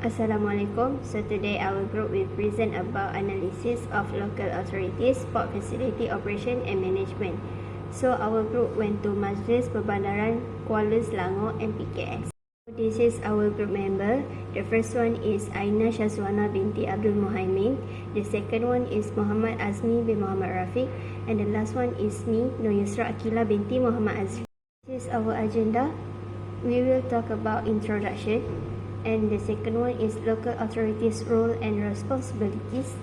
Assalamualaikum. So today our group will present about analysis of local authorities, sport facility operation and management. So our group went to Majlis Perbandaran Kuala Selangor Mpks. This is our group member. The first one is Aina Shazwana binti Abdul Muhaimin. The second one is Muhammad Azmi bin Muhammad Rafiq. And the last one is me, Nur Yusra Akila binti Muhammad Azmi. This is our agenda. We will talk about introduction, and the second one is local authorities' role and responsibilities,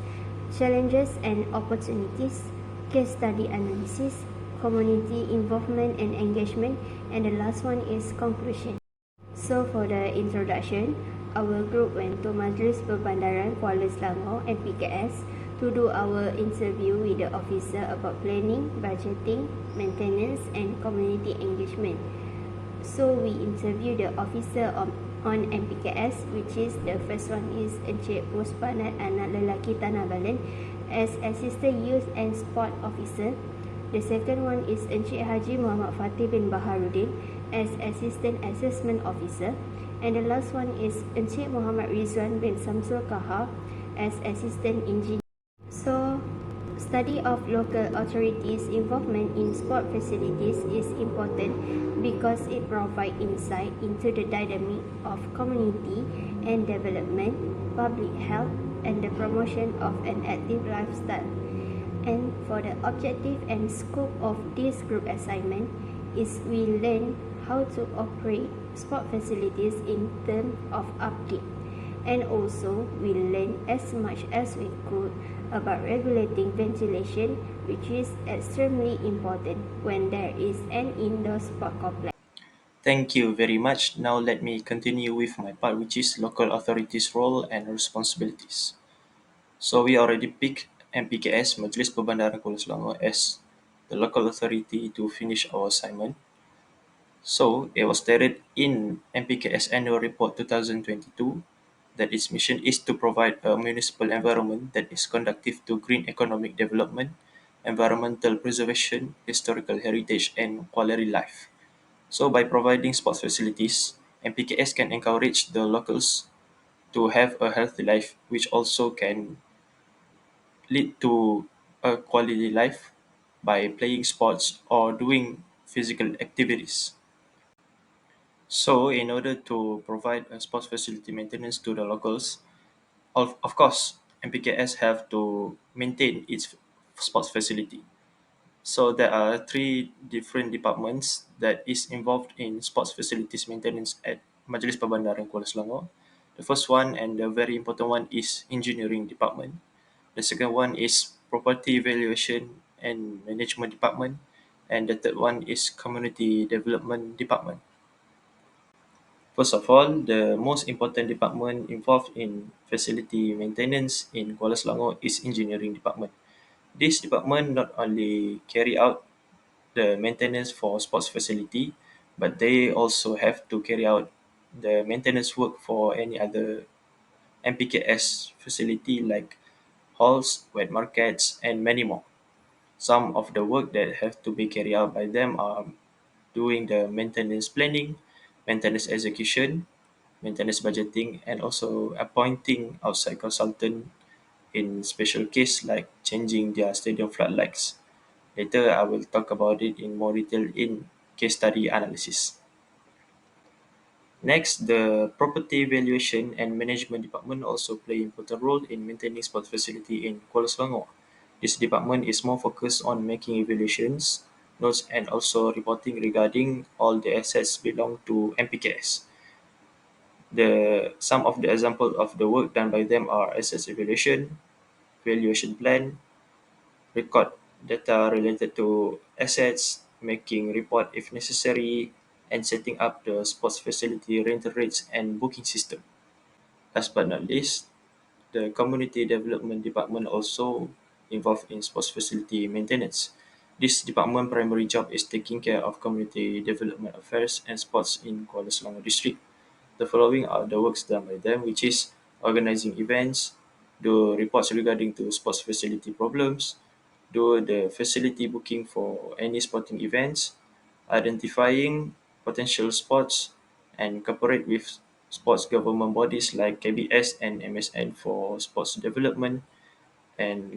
challenges and opportunities, case study analysis, community involvement and engagement, and the last one is conclusion. So for the introduction, our group went to Majlis Perbandaran Kuala Selangor (Mpks) to do our interview with the officer about planning, budgeting, maintenance and community engagement. So we interview the officer on Mpks, which is the first one is Encik Muspanat Anak Lelaki Tanah Balen as Assistant Youth and Sport Officer. The second one is Encik Haji Muhammad Fatih bin Baharudin as Assistant Assessment Officer. And the last one is Encik Muhammad Rizwan bin Samsul Kahar as Assistant Engineer. So, study of local authorities' involvement in sport facilities is important because it provides insight into the dynamic of community and development, public health, and the promotion of an active lifestyle. And for the objective and scope of this group assignment is we learn how to operate sport facilities in terms of upkeep, and also we learn as much as we could about regulating ventilation, which is extremely important when there is an indoor sport complex. Thank you very much. Now let me continue with my part, which is local authorities' role and responsibilities. So we already picked MPKS, Majlis Perbandaran Kuala Selangor, as the local authority to finish our assignment. So it was stated in MPKS Annual Report 2022 that its mission is to provide a municipal environment that is conducive to green economic development, environmental preservation, historical heritage, and quality life. So by providing sports facilities, MPKS can encourage the locals to have a healthy life, which also can lead to a quality life by playing sports or doing physical activities. So in order to provide a sports facility maintenance to the locals, of course, MPKS have to maintain its sports facility. So there are three different departments that is involved in sports facilities maintenance at Majlis Perbandaran Kuala Selangor. The first one and the very important one is engineering department. The second one is property evaluation and management department. And the third one is community development department. First of all, the most important department involved in facility maintenance in Kuala Selangor is engineering department. This department not only carry out the maintenance for sports facility, but they also have to carry out the maintenance work for any other MPKS facility like halls, wet markets, and many more. Some of the work that have to be carried out by them are doing the maintenance planning, maintenance execution, maintenance budgeting, and also appointing outside consultant in special case like changing their stadium floodlights. Later, I will talk about it in more detail in case study analysis. Next, the property valuation and management department also play important role in maintaining sports facility in Kuala Selangor. This department is more focused on making evaluations, notes, and also reporting regarding all the assets belong to MPKS. Some of the example of the work done by them are assets evaluation, valuation plan, record data related to assets, making report if necessary, and setting up the sports facility rental rates and booking system. Last but not least, the community development department also involved in sports facility maintenance. This department primary job is taking care of community development affairs and sports in Kuala Selangor district. The following are the works done by them, which is organizing events, do reports regarding to sports facility problems, do the facility booking for any sporting events, identifying potential spots, and cooperate with sports government bodies like KBS and MSN for sports development, and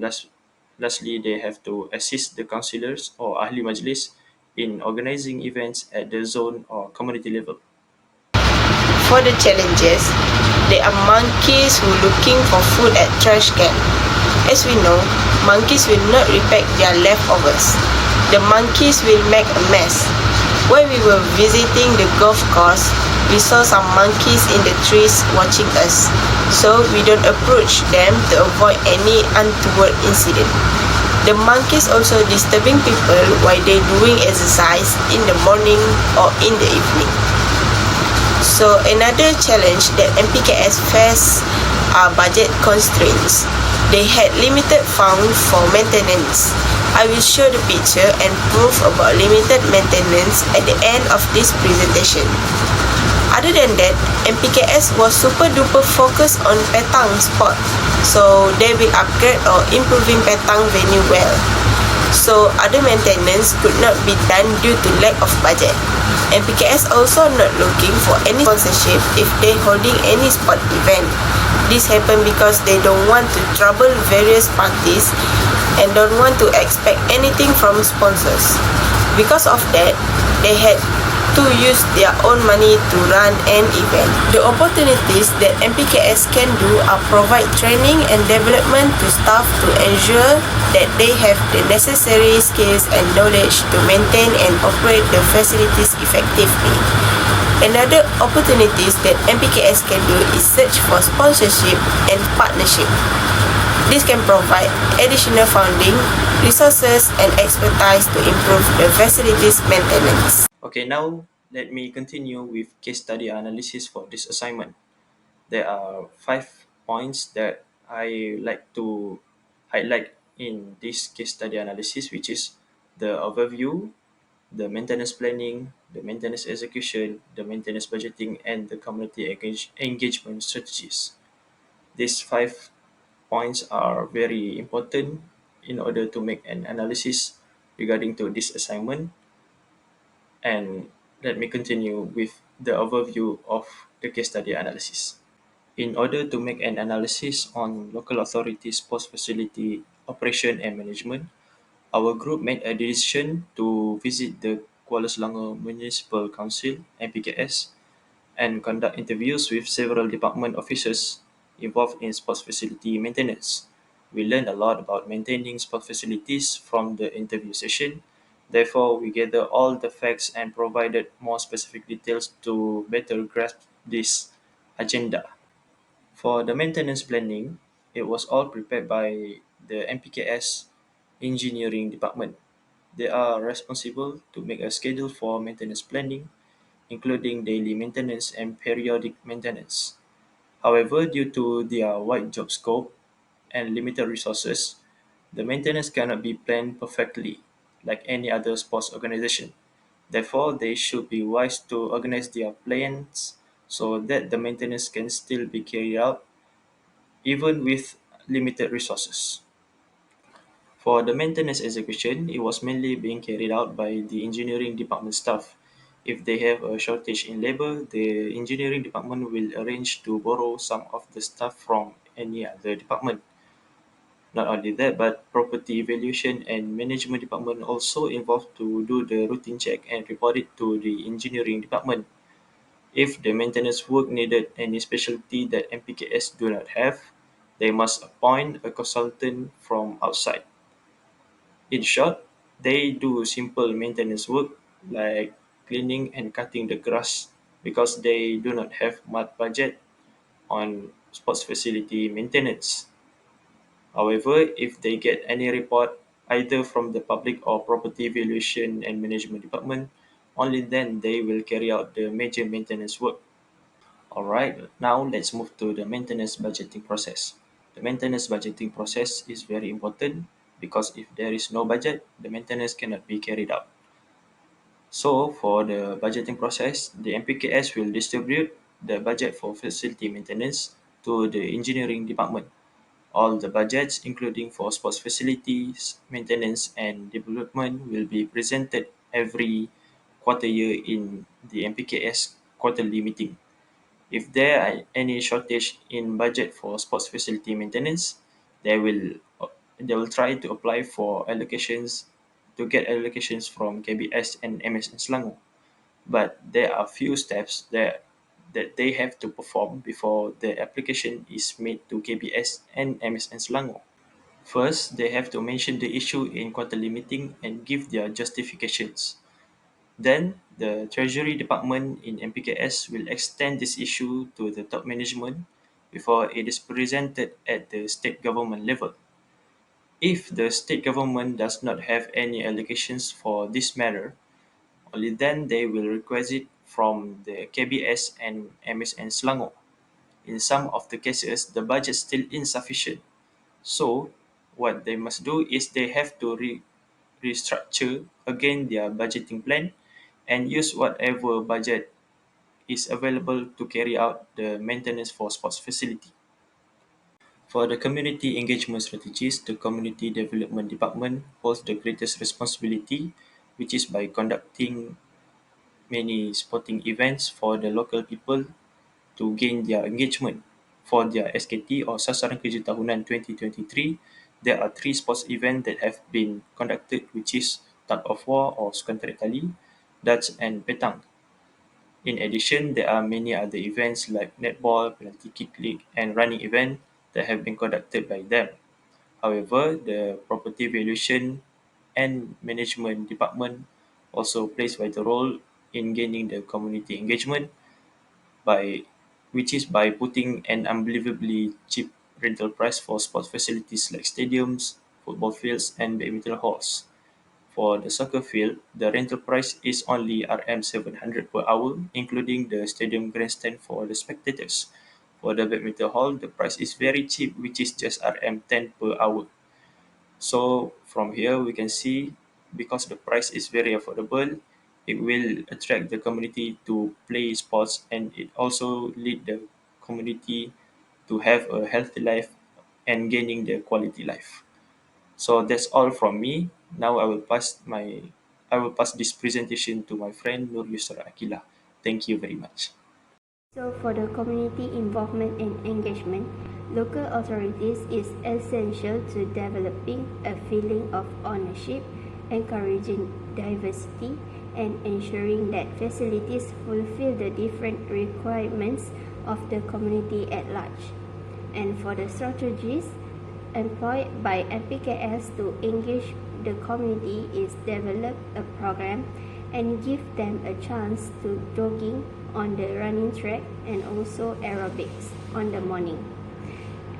lastly, they have to assist the councillors or ahli majlis in organizing events at the zone or community level. For the challenges, there are monkeys who looking for food at trash can. As we know, monkeys will not repack their leftovers. The monkeys will make a mess. When we were visiting the golf course, we saw some monkeys in the trees watching us, so we don't approach them to avoid any untoward incident. The monkeys also disturbing people while they doing exercise in the morning or in the evening. So another challenge that Mpks face are budget constraints. They had limited funds for maintenance. I will show the picture and proof about limited maintenance at the end of this presentation. Other than that, Mpks was super duper focused on petang sport, so they will upgrade or improving petang venue well. So other maintenance could not be done due to lack of budget. Mpks also not looking for any sponsorship if they holding any sport event. This happen because they don't want to trouble various parties and don't want to expect anything from sponsors. Because of that, they had to use their own money to run an event. The opportunities that Mpks can do are provide training and development to staff to ensure that they have the necessary skills and knowledge to maintain and operate the facilities effectively. Another opportunities that Mpks can do is search for sponsorship and partnership. This can provide additional funding, resources, and expertise to improve the facilities maintenance. Okay, now let me continue with case study analysis for this assignment. There are 5 points that I like to highlight in this case study analysis, which is the overview, the maintenance planning, the maintenance execution, the maintenance budgeting, and the community engagement strategies. These 5 points are very important in order to make an analysis regarding to this assignment. And let me continue with the overview of the case study analysis. In order to make an analysis on local authorities' post facility operation and management, our group made a decision to visit the Kuala Selangor Municipal Council (MPKS) and conduct interviews with several department officers involved in sports facility maintenance. We learned a lot about maintaining sports facilities from the interview session. Therefore, we gathered all the facts and provided more specific details to better grasp this agenda. For the maintenance planning, it was all prepared by the MPKS engineering department. They are responsible to make a schedule for maintenance planning, including daily maintenance and periodic maintenance. However, due to their wide job scope and limited resources, the maintenance cannot be planned perfectly like any other sports organization. Therefore, they should be wise to organize their plans so that the maintenance can still be carried out even with limited resources. For the maintenance execution, it was mainly being carried out by the engineering department staff. If they have a shortage in labor, the engineering department will arrange to borrow some of the staff from any other department. Not only that, but property evaluation and management department also involved to do the routine check and report it to the engineering department. If the maintenance work needed any specialty that MPKS do not have, they must appoint a consultant from outside. In short, they do simple maintenance work like cleaning and cutting the grass because they do not have much budget on sports facility maintenance. However, if they get any report either from the public or property valuation and management department, only then they will carry out the major maintenance work. Alright, now let's move to the maintenance budgeting process. The maintenance budgeting process is very important because if there is no budget, the maintenance cannot be carried out. So, for the budgeting process, the MPKS will distribute the budget for facility maintenance to the engineering department. All the budgets, including for sports facilities, maintenance, and development, will be presented every quarter year in the MPKS quarterly meeting. If there are any shortage in budget for sports facility maintenance, they will try to apply for allocations to get allocations from KBS and MSN Selangor. But there are few steps that they have to perform before the application is made to KBS and MSN Selangor. First, they have to mention the issue in quarterly meeting and give their justifications. Then, the Treasury Department in Mpks will extend this issue to the top management before it is presented at the state government level. If the state government does not have any allocations for this matter, only then they will request it from the KBS and MSN Selangor. In some of the cases, the budget is still insufficient. So, what they must do is they have to restructure again their budgeting plan and use whatever budget is available to carry out the maintenance for sports facility. For the community engagement strategies, the Community Development Department holds the greatest responsibility, which is by conducting many sporting events for the local people to gain their engagement. For their SKT or Sasaran Kerja Tahunan 2023, there are 3 sports events that have been conducted, which is tug of war or sukan tarik tali, darts and petang. In addition, there are many other events like netball, penalty kick league, and running event that have been conducted by them. However, the property valuation and management department also plays vital role in gaining the community engagement by which is by putting an unbelievably cheap rental price for sports facilities like stadiums, football fields, and badminton halls. For the soccer field, the rental price is only RM 700 per hour, including the stadium grandstand for the spectators. For the badminton hall, the price is very cheap, which is just RM 10 per hour. So from here we can see, because the price is very affordable, it will attract the community to play sports, and it also lead the community to have a healthy life and gaining their quality life. So that's all from me. Now I will pass this presentation to my friend Nur Yusra Akila. Thank you very much. So for the community involvement and engagement, local authorities is essential to developing a feeling of ownership, encouraging diversity, and ensuring that facilities fulfill the different requirements of the community at large. And for the strategies employed by Mpks to engage the community is develop a program and give them a chance to jogging on the running track and also aerobics on the morning.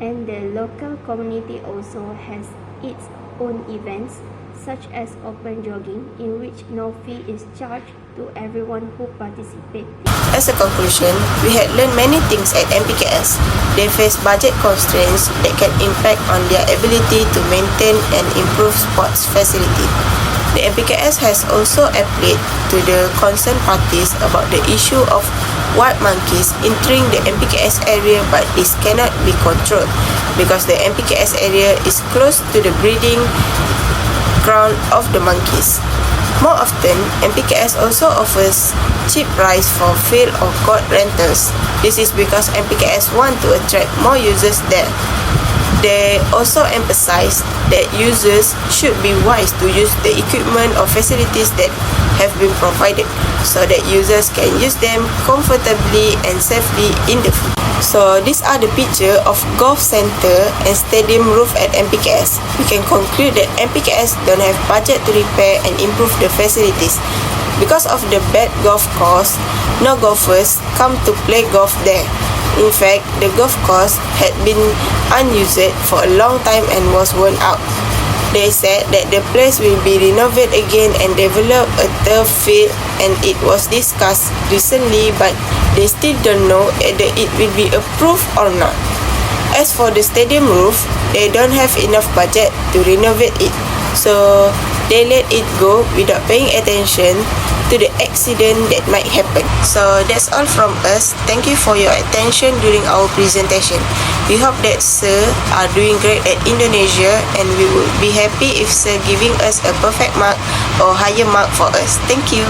And the local community also has its own events such as open jogging, in which no fee is charged to everyone who participates. As a conclusion, we had learned many things at Mpks. They face budget constraints that can impact on their ability to maintain and improve sports facility. The Mpks has also appealed to the concerned parties about the issue of wild monkeys entering the Mpks area, but this cannot be controlled because the Mpks area is close to the breeding ground of the monkeys. More often, Mpks also offers cheap price for field or court rentals. This is because Mpks want to attract more users there. They also emphasize that users should be wise to use the equipment or facilities that have been provided so that users can use them comfortably and safely in the field. So these are the picture of golf center and stadium roof at Mpks. We can conclude that Mpks don't have budget to repair and improve the facilities. Because of the bad golf course, no golfers come to play golf there. In fact, the golf course had been unused for a long time and was worn out. They said that the place will be renovated again and develop a turf field, and it was discussed recently, but they still don't know whether it will be approved or not. As for the stadium roof, they don't have enough budget to renovate it, so they let it go without paying attention to the accident that might happen. So that's all from us. Thank you for your attention during our presentation. We hope that Sir are doing great at Indonesia, and we would be happy if Sir giving us a perfect mark or higher mark for us. Thank you.